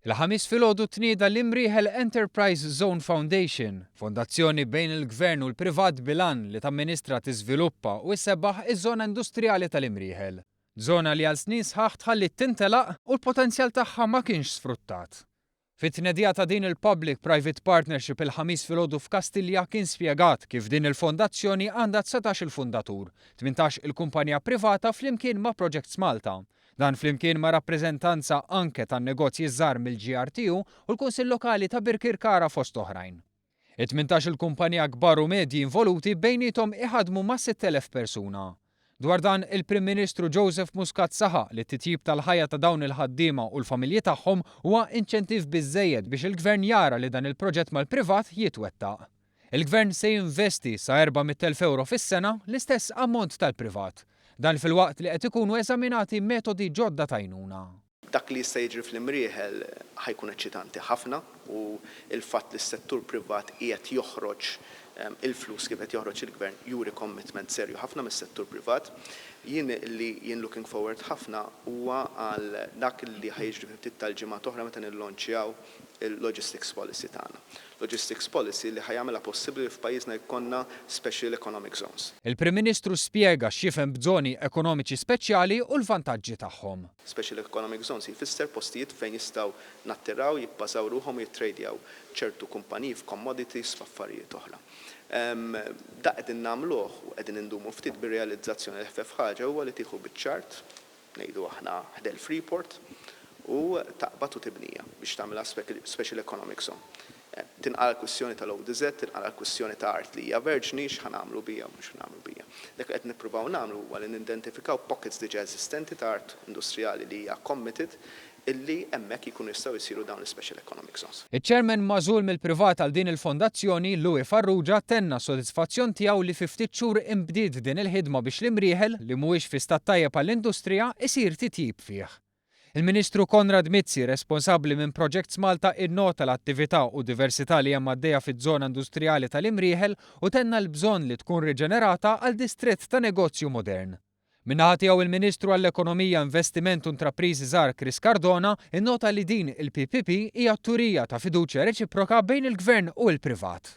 Il-ħamis filgħodu tnieda l-Imrieħel Enterprise Zone Foundation, fondazzjoni bejn il-Gvern u l-privat bilan li tamministra tiżviluppa u jsebaħ iż-żona industrijali tal-Imrieħel. Żona li għal snin sħaħ tħallit tintelaq u l-potenzjal tagħha ma kienx sfruttat. Fit-tnedija ta' din il-Public-Private Partnership il-ħamis filgħodu f'Kastilja kien spjegat kif din il-fondazzjoni għandha 19 il-fundatur, 18 il-kumpanija privata flimkien ma' Projects Malta. Dan flimkien ma' rappreżentanza anke tan-negozji żgħar mill-GRTU u l-Kunsill Lokali ta' Birkirkara fost oħrajn. It-18 il-kumpanija kbar u medji involuti bejnietom iħadmu ma' 6,000 persuna. Dwar dan il-Prim Ministru Joseph Muscat saħaq li t-titjib tal-ħajja ta' dawn il-ħaddiema u l-familji tagħhom huwa inċentiv biżżejjed biex il-Gvern jara li dan il-proġett mal-privat jitwettaq. Il-Gvern se jinvesti sa 400,000 euro fis-sena l-istess ammont tal-privat. Dan fil-waqt li qed ikunu eżaminati metodi ġodda ta' għajnuna. Dak li jista' jiġri fl-Imrieħel ħajkun eċċitanti ħafna u l-fatt li s-settur privat qiegħed joħroġ il-flus kif qed joħroġ il-Gvern juri commitment serju ħafna mis-settur privat. Jien looking forward ħafna huwa għal dak li ħajġri ftit tal-ġimgħat oħra meta nillonċjaw il-logistics policy tagħna. Logistics policy li ħajamela possibbli f'pajjiżna jkollna special economic zones. Il-Prim Ministru spjega x'jifhem b'żoni ekonomiċi speċjali u l-vantaġġi tagħhom. Special economic zones jfisser postijiet fejn jistgħu nattiraw, jibbażaw ruhom u jittradjaw ċertu kumpaniji f'commodities f'affarijiet oħra. Da qegħdin nagħmluh u qegħdin indumu ftit bir-realizzazzjoni li ħfef ħaġa huwa li tieħu biċ-ċart ngħidu aħna ħdel Freeport u taqbad u tibnija biex tagħmilha special economic zone. Tinqala l-kwistjoni tal-ODZ, tinqala l-kwistjoni ta' art li hija verġni x'ħanagħmlu bija u mhux ħanagħmlu bija. Dak qed nippruvaw nagħmlu huwa li nidentifikaw pockets diġà eżistenti ta' art industrijali li hija committed illi hemmhekk jkunu jistgħu jsiru dawn il-special economic zones. Iċ-Chairman magħżul mill-privat għal din il-fondazzjoni Louis Farrugia tenna sodisfazzjon tiegħu li fi ftit xhur imbdiet din il-ħidma biex l-Imrieħel li mhuwiex fi stat tajjeb għall-industrija isir titjib fih. Il-Ministru Konrad Mizzi, responsabbli minn Projects Malta, innota l-attività u diversità li hemm għaddejja fiż-żona industrijali tal-Imrieħel u tenna l-bżonn li tkun riġenerata għal distrett ta' negozju modern. Min-naħa tiegħu il-Ministru għall-Ekonomija, Investiment u Intrapriżi Żgħar Chris Cardona innota li din il-PPP hija turija ta' fiduċja reċiproka bejn il-Gvern u l-privat.